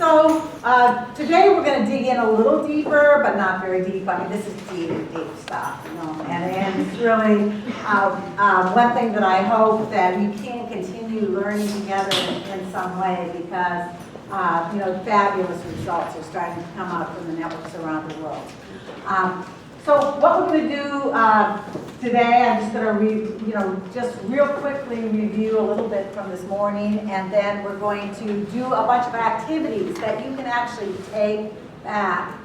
Today we're going to dig in a little deeper, but not very deep. I mean, this is deep, deep stuff, you know. And it's really one thing that I hope that we can continue learning together in some way, because you know, fabulous results are starting to come out from the networks around the world. So what we're going to do today, I'm just going to, just real quickly review a little bit from this morning, and then we're going to do a bunch of activities that you can actually take back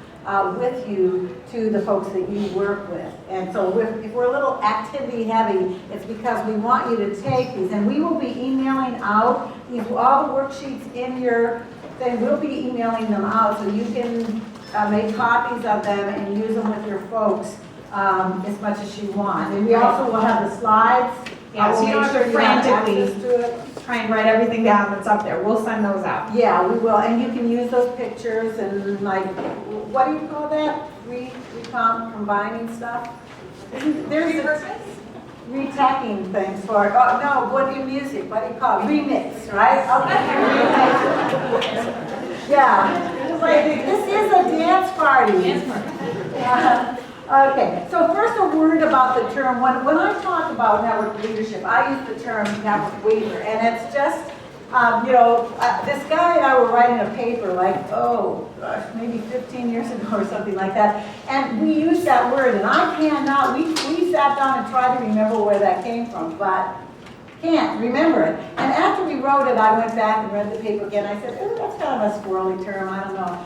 with you to the folks that you work with. And so if we're a little activity heavy, it's because we want you to take these, and we will be emailing out all the worksheets in your thing. We'll be emailing them out so you can make copies of them and use them with your folks as much as you want. And we also will have the slides. Yeah, so you don't have to frantically try and write everything down that's up there. We'll send those out. Yeah, we will. And you can use those pictures and, like, what do you call that? Combining stuff? There's retacking things for it. Oh, no, what do you music? What do you call it? Remix, right? Okay. Yeah. Like, this is a dance party. Okay, so first a word about the term. When I talk about network leadership, I use the term network leader, and it's just, this guy and I were writing a paper like, oh gosh, maybe 15 years ago or something like that, and we used that word, and I cannot, we sat down and tried to remember where that came from, but can't remember it. And after we wrote it, I went back and read the paper again. I said, oh, that's kind of a squirrely term, I don't know.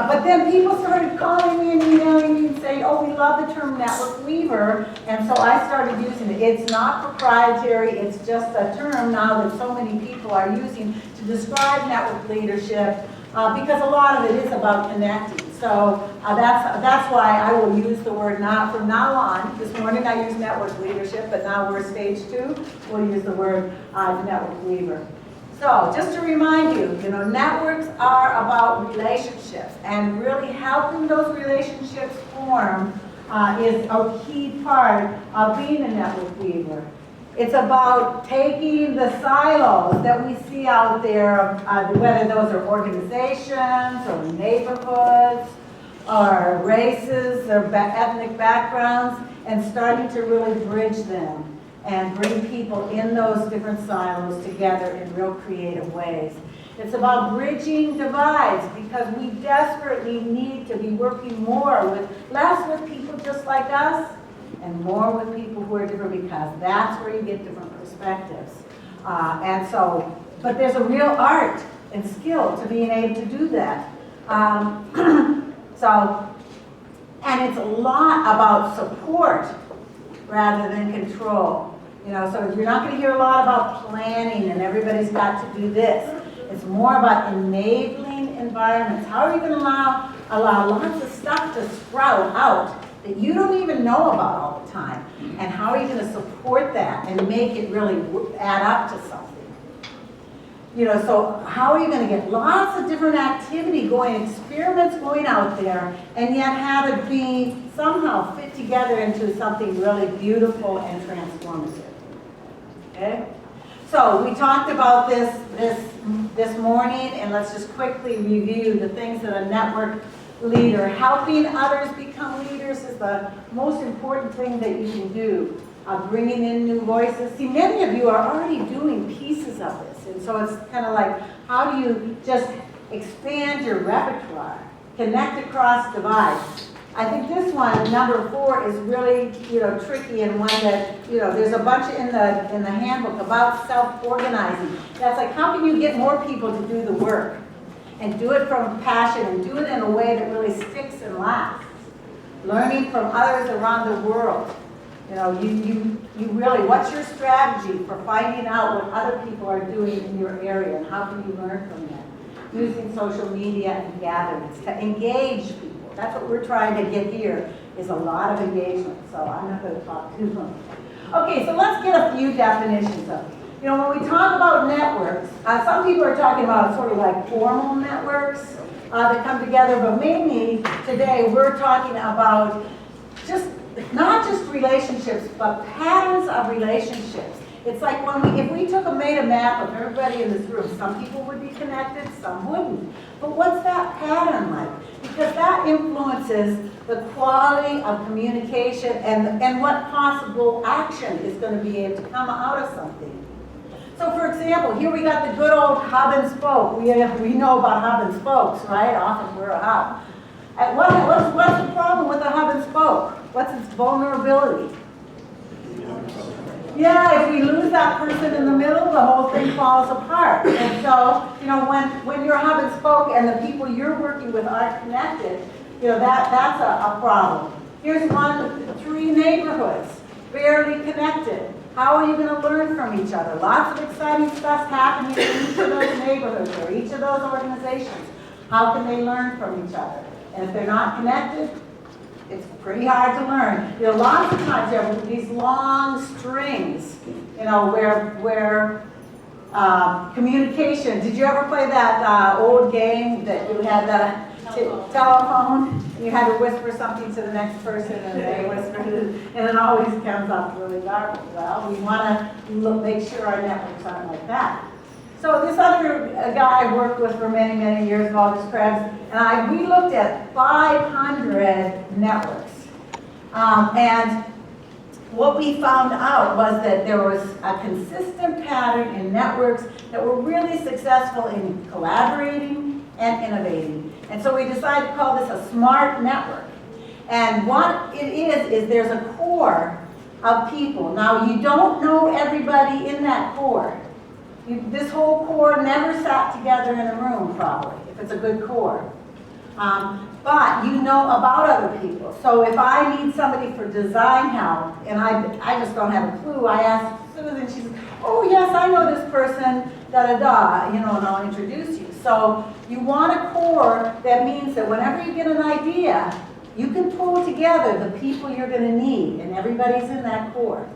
But then people started calling me and emailing me and saying, oh, we love the term network weaver. And so I started using it. It's not proprietary, it's just a term now that so many people are using to describe network leadership, because a lot of it is about connecting. So that's why I will use the word not from now on. This morning I used network leadership, but now we're stage 2. We'll use the word network weaver. So just to remind you, networks are about relationships, and really helping those relationships form is a key part of being a network weaver. It's about taking the silos that we see out there, whether those are organizations or neighborhoods or races or ethnic backgrounds, and starting to really bridge them and bring people in those different silos together in real creative ways. It's about bridging divides, because we desperately need to be working less with people just like us, and more with people who are different, because that's where you get different perspectives. But there's a real art and skill to being able to do that. And it's a lot about support rather than control. So you're not going to hear a lot about planning and everybody's got to do this. It's more about enabling environments. How are you going to allow lots of stuff to sprout out that you don't even know about all the time? And how are you going to support that and make it really add up to something? So how are you going to get lots of different activity going, experiments going out there, and yet have it be somehow fit together into something really beautiful and transformative? Okay? So we talked about this morning, and let's just quickly review the things that a network leader, helping others become leaders, is the most important thing that you can do. Bringing in new voices. See, many of you are already doing pieces of this, and so it's kind of like, how do you just expand your repertoire, connect across divides? I think this one, number 4, is really tricky, and one that there's a bunch in the handbook about self-organizing. That's like, how can you get more people to do the work and do it from passion and do it in a way that really sticks and lasts? Learning from others around the world. You really, what's your strategy for finding out what other people are doing in your area, and how can you learn from them? Using social media and gatherings to engage people. That's what we're trying to get here, is a lot of engagement. So I'm not going to talk too much. Okay, so let's get a few definitions of it. When we talk about networks, some people are talking about sort of like formal networks that come together, but mainly today we're talking about not just relationships, but patterns of relationships. It's like if we made a map of everybody in this room, some people would be connected, some wouldn't. But what's that pattern like? Because that influences the quality of communication and what possible action is going to be able to come out of something. So for example, here we got the good old hub and spoke. We know about hub and spokes, right? Often we're a hub. What's the problem with the hub and spoke? What's its vulnerability? Yeah, if we lose that person in the middle, the whole thing falls apart. And so, when you're hub and spoke and the people you're working with aren't connected, that's a problem. Here's 3 neighborhoods, barely connected. How are you going to learn from each other? Lots of exciting stuff happening in each of those neighborhoods or each of those organizations. How can they learn from each other? And if they're not connected, it's pretty hard to learn. Lots of times you have these long strings, where communication. Did you ever play that old game that you had the telephone? And you had to whisper something to the next person, and they whispered it, and it always comes up really dark. Well, we want to make sure our networks aren't like that. So this other guy I worked with for many, many years, August Krebs, and we looked at 500 networks. And what we found out was that there was a consistent pattern in networks that were really successful in collaborating and innovating. And so we decided to call this a smart network. And what it is there's a core of people. Now, you don't know everybody in that core. This whole core never sat together in a room, probably, if it's a good core. But you know about other people. So if I need somebody for design help, and I just don't have a clue, I ask Susan, she says, oh yes, I know this person, da-da-da, and I'll introduce you. So you want a core that means that whenever you get an idea, you can pull together the people you're going to need, and everybody's in that core.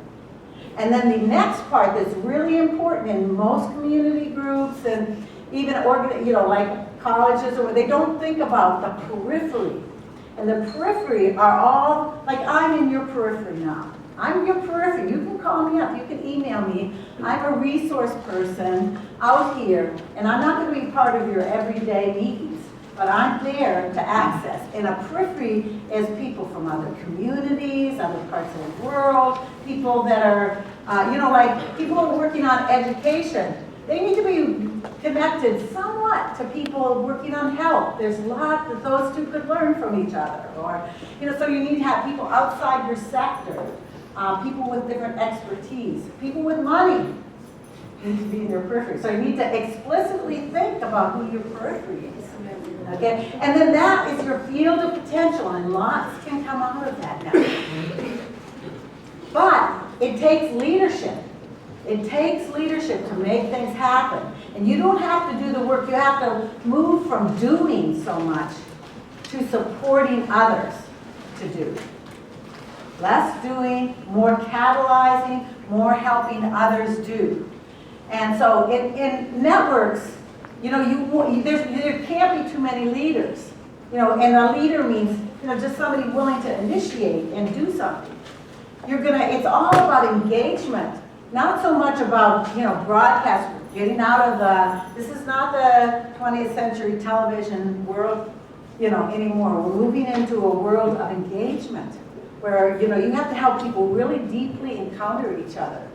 And then the next part that's really important in most community groups and even like colleges, or they don't think about the periphery. And the periphery are all, like I'm in your periphery now. I'm your periphery. You can call me up. You can email me. I'm a resource person out here, and I'm not going to be part of your everyday meetings, but I'm there to access. And a periphery is people from other communities, other parts of the world, people that are, like people who are working on education. They need to be connected somewhat to people working on health. There's a lot that those two could learn from each other. Or, so you need to have people outside your sector, people with different expertise, people with money need to be in your periphery. So you need to explicitly think about who your periphery is. Okay? And then that is your field of potential, and lots can come out of that now. But it takes leadership. It takes leadership to make things happen. And you don't have to do the work. You have to move from doing so much to supporting others to do. Less doing, more catalyzing, more helping others do. And so in networks, there can't be too many leaders. And a leader means just somebody willing to initiate and do something. It's all about engagement. Not so much about, broadcast, getting out of this is not the 20th century television world, anymore. We're moving into a world of engagement where, you have to help people really deeply encounter each other,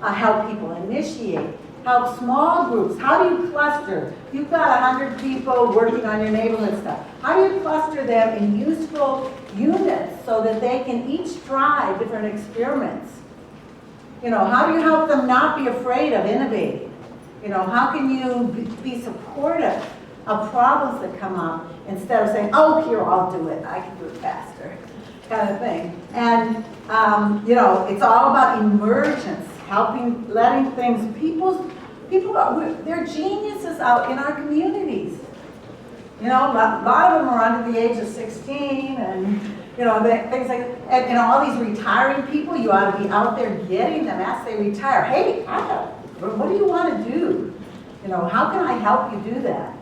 help people initiate, help small groups. How do you cluster? You've got 100 people working on your neighborhood stuff. How do you cluster them in useful units so that they can each try different experiments? How do you help them not be afraid of innovating? How can you be supportive of problems that come up instead of saying, oh, here, I'll do it. I can do it faster, kind of thing. And, it's all about emergence, letting things, they're geniuses out in our communities. A lot of them are under the age of 16 and, things like, and all these retiring people, you ought to be out there getting them as they retire. Hey, what do you want to do? How can I help you do that?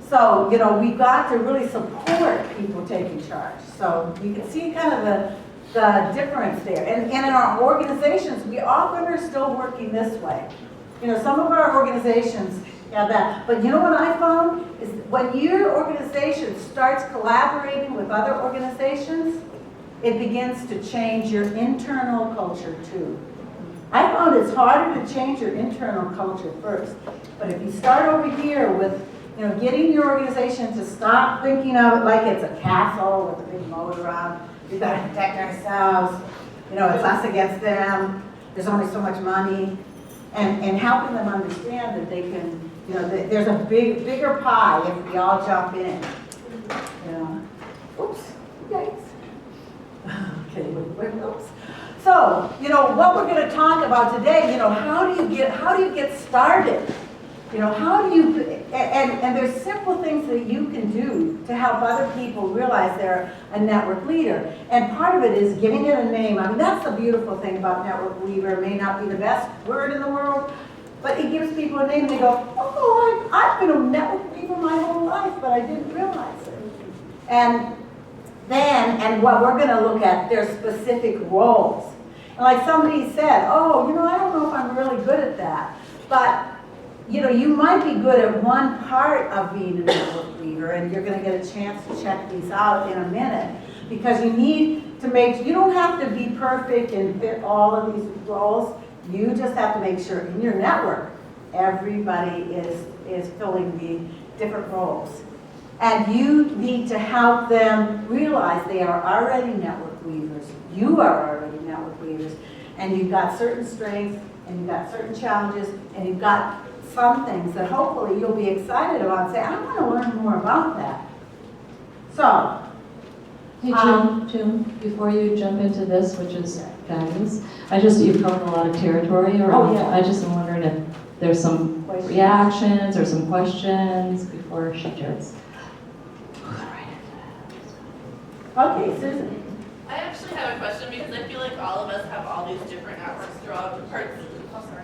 So, we've got to really support people taking charge. So you can see kind of the difference there. And in our organizations, we often are still working this way. You know, some of our organizations have that. But you know what I found? Is when your organization starts collaborating with other organizations, it begins to change your internal culture too. I found it's harder to change your internal culture first. But if you start over here with, you know, getting your organization to stop thinking of it like it's a castle with a big moat around, we've got to protect ourselves, you know, it's us against them, there's only so much money, and helping them understand that they can, you know, there's a bigger pie if we all jump in, you know. Oops, yikes. Okay, wait, oops. So, you know, what we're going to talk about today, you know, how do you get started? You know, how do you, and there's simple things that you can do to help other people realize they're a network leader. And part of it is giving it a name. I mean, that's the beautiful thing about network leader. It may not be the best word in the world, but it gives people a name. They go, oh, I've been a network leader my whole life, but I didn't realize it. And what we're going to look at, their specific roles. And like somebody said, oh, you know, I don't know if I'm really good at that. But you know, you might be good at one part of being a network leader, and you're going to get a chance to check these out in a minute, because you need to you don't have to be perfect and fit all of these roles. You just have to make sure in your network, everybody is filling the different roles. And you need to help them realize they are already network leaders. You are already network leaders, and you've got certain strengths, and you've got certain challenges, and you've got some things that hopefully you'll be excited about and say, I want to learn more about that. So, hey Jim, before you jump into this, which is fabulous, you've covered a lot of territory around. Oh, yeah. I just am wondering if there's some reactions or some questions before she starts. Okay, Susan. I actually have a question because I feel like all of us have all these different networks throughout the parts. Oh, sorry.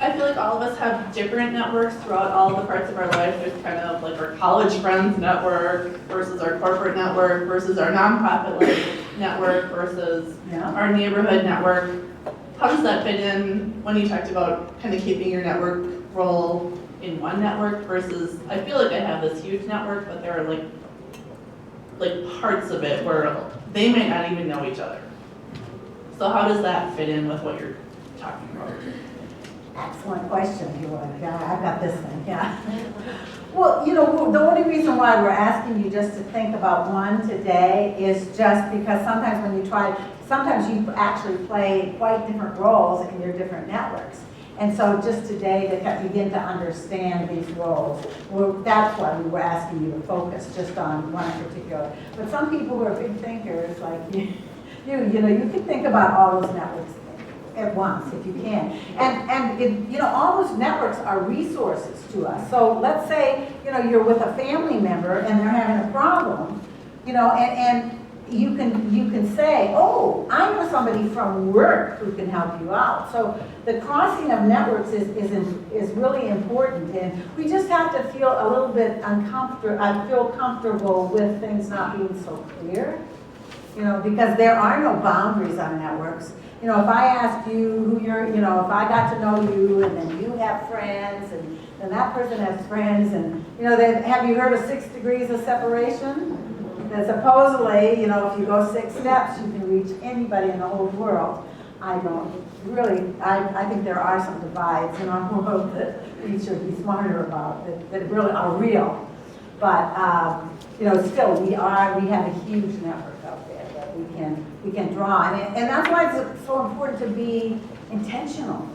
I feel like all of us have different networks throughout all the parts of our life. There's kind of like our college friends network versus our corporate network versus our nonprofit network versus our neighborhood network. How does that fit in when you talked about kind of keeping your network role in one network versus, I feel like I have this huge network, but there are like parts of it where they might not even know each other. So how does that fit in with what you're talking about? Excellent question. I've got this thing, yeah. Well, you know, the only reason why we're asking you just to think about one today is just because sometimes when you sometimes you actually play quite different roles in your different networks. And so just today to begin to understand these roles, that's why we were asking you to focus just on one in particular. But some people who are big thinkers like you know, you can think about all those networks at once if you can. And you know, all those networks are resources to us. So let's say, you know, you're with a family member and they're having a problem, you know, and you can say, oh, I know somebody from work who can help you out. So the crossing of networks is really important, and we just have to feel a little bit feel comfortable with things not being so clear, you know, because there are no boundaries on networks. You know, if I asked you who you're, you know, if I got to know you and then you have friends and then that person has friends and, you know, have you heard of 6 degrees of separation? That supposedly, you know, if you go 6 steps, you can reach anybody in the whole world. I don't really, I think there are some divides in our world that we should be smarter about, that really are real. But, you know, still, we have a huge network out there that we can draw. And that's why it's so important to be intentional.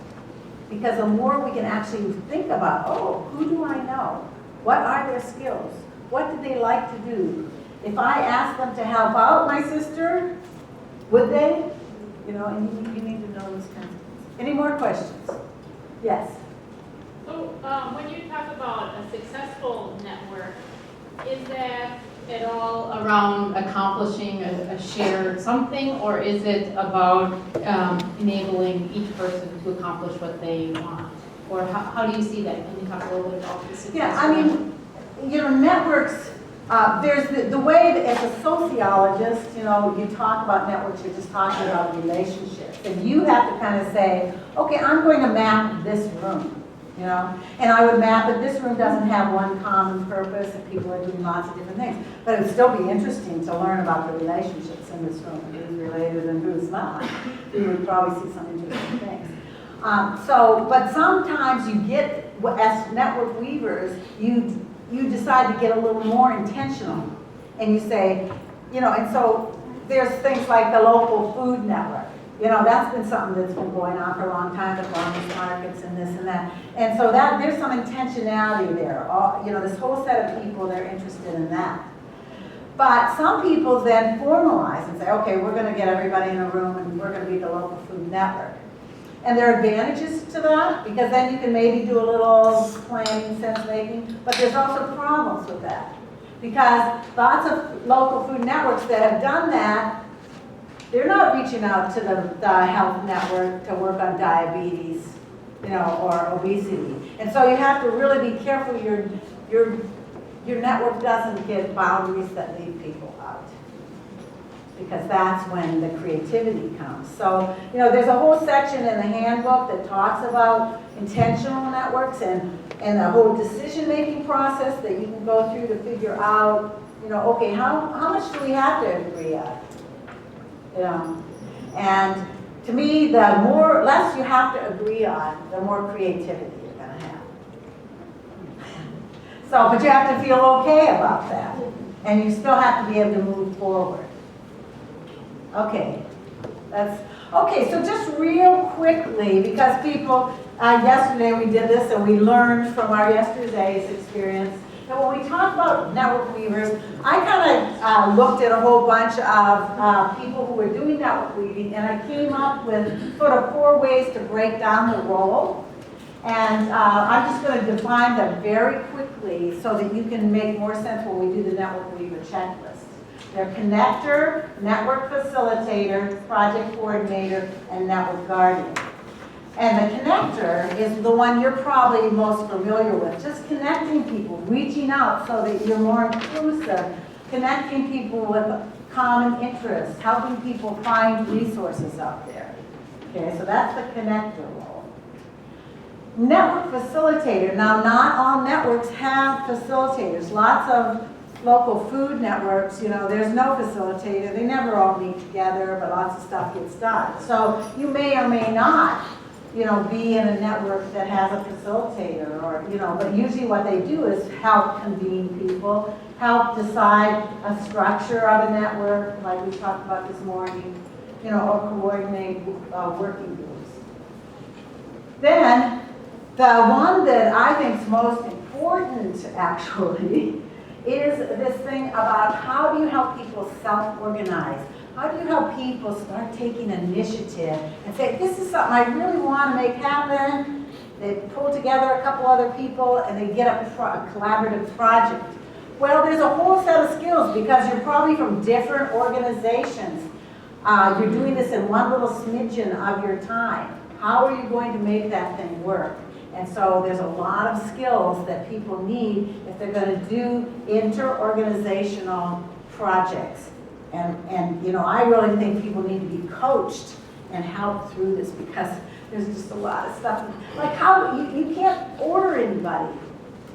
Because the more we can actually think about, oh, who do I know? What are their skills? What do they like to do? If I ask them to help out my sister, would they? You know, and you need to know those kinds of things. Any more questions? Yes. So when you talk about a successful network, is that at all around accomplishing a shared something, or is it about enabling each person to accomplish what they want? Or how do you see that? Can you talk a little bit about this? Yeah, I mean, you know, networks, there's the way that as a sociologist, you know, you talk about networks, you're just talking about relationships. And you have to kind of say, okay, I'm going to map this room, you know? And I would map that this room doesn't have one common purpose and people are doing lots of different things. But it would still be interesting to learn about the relationships in this room, who's related and who's not. You would probably see some interesting things. But sometimes you get, as network weavers, you decide to get a little more intentional. And you say, you know, and so there's things like the local food network. You know, that's been something that's been going on for a long time, the farmers markets and this and that. And so that there's some intentionality there. You know, this whole set of people, they're interested in that. But some people then formalize and say, okay, we're going to get everybody in a room and we're going to be the local food network. And there are advantages to that, because then you can maybe do a little planning, sense making, but there's also problems with that. Because lots of local food networks that have done that, they're not reaching out to the health network to work on diabetes, you know, or obesity. And so you have to really be careful your network doesn't get boundaries that leave people out. Because that's when the creativity comes. So, you know, there's a whole section in the handbook that talks about intentional networks and the whole decision-making process that you can go through to figure out, you know, okay, how much do we have to agree on? You know, and to me, the less you have to agree on, the more creativity you're going to have. So, but you have to feel okay about that. And you still have to be able to move forward. Okay, okay, so just real quickly, because people, yesterday we did this and we learned from our yesterday's experience that when we talk about network weavers, I kind of looked at a whole bunch of people who were doing network weaving, and I came up with sort of 4 ways to break down the role. And I'm just going to define them very quickly so that you can make more sense when we do the network weaver checklist. They're connector, network facilitator, project coordinator, and network guardian. And the connector is the one you're probably most familiar with. Just connecting people, reaching out so that you're more inclusive, connecting people with common interests, helping people find resources out there. Okay, so that's the connector role. Network facilitator. Now, not all networks have facilitators. Lots of local food networks, you know, there's no facilitator. They never all meet together, but lots of stuff gets done. So you may or may not, you know, be in a network that has a facilitator, or, you know, but usually what they do is help convene people, help decide a structure of a network, like we talked about this morning, you know, or coordinate working groups. Then, the one that I think is most important, actually, is this thing about how do you help people self-organize? How do you help people start taking initiative and say, this is something I really want to make happen? They pull together a couple other people and they get a collaborative project. Well, there's a whole set of skills because you're probably from different organizations. You're doing this in one little smidgen of your time. How are you going to make that thing work? And so there's a lot of skills that people need if they're going to do inter-organizational projects. And you know, I really think people need to be coached and helped through this because there's just a lot of stuff. Like how, you can't order anybody.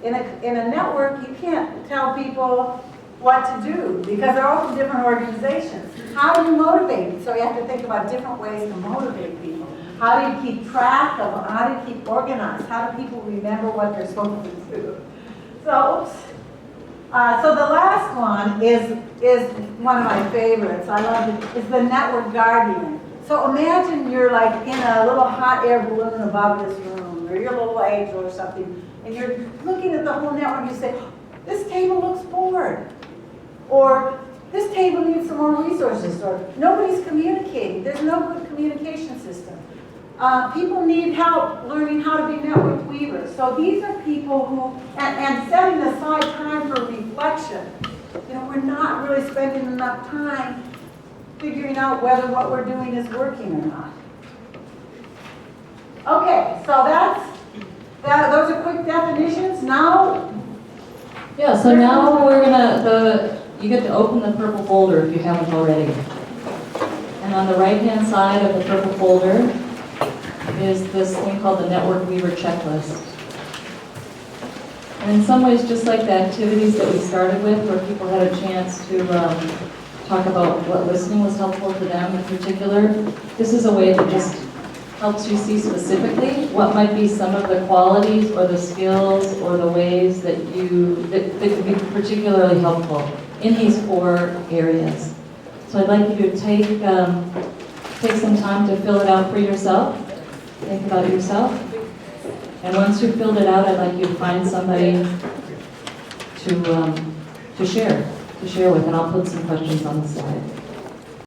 In a network, you can't tell people what to do because they're all from different organizations. How do you motivate? So you have to think about different ways to motivate people. How do you keep track of, how do you keep organized? How do people remember what they're supposed to do? So the last one is one of my favorites. I love it. It's the network guardian. So imagine you're like in a little hot air balloon above this room, or you're a little angel or something, and you're looking at the whole network and you say, this table looks bored. Or this table needs some more resources, or nobody's communicating. There's no good communication system. People need help learning how to be network weavers. So these are people who, and setting aside time for reflection. You know, we're not really spending enough time figuring out whether what we're doing is working or not. Okay, so those are quick definitions. Now, Yeah, so now we're gonna, you get to open the purple folder if you haven't already. And on the right-hand side of the purple folder is this thing called the Network Weaver Checklist. And in some ways, just like the activities that we started with, where people had a chance to talk about what listening was helpful to them in particular, this is a way that just helps you see specifically what might be some of the qualities or the skills or the ways that that could be particularly helpful in these 4 areas. So I'd like you to take some time to fill it out for yourself, think about yourself. And once you've filled it out, I'd like you to find somebody to share with, and I'll put some questions on the slide.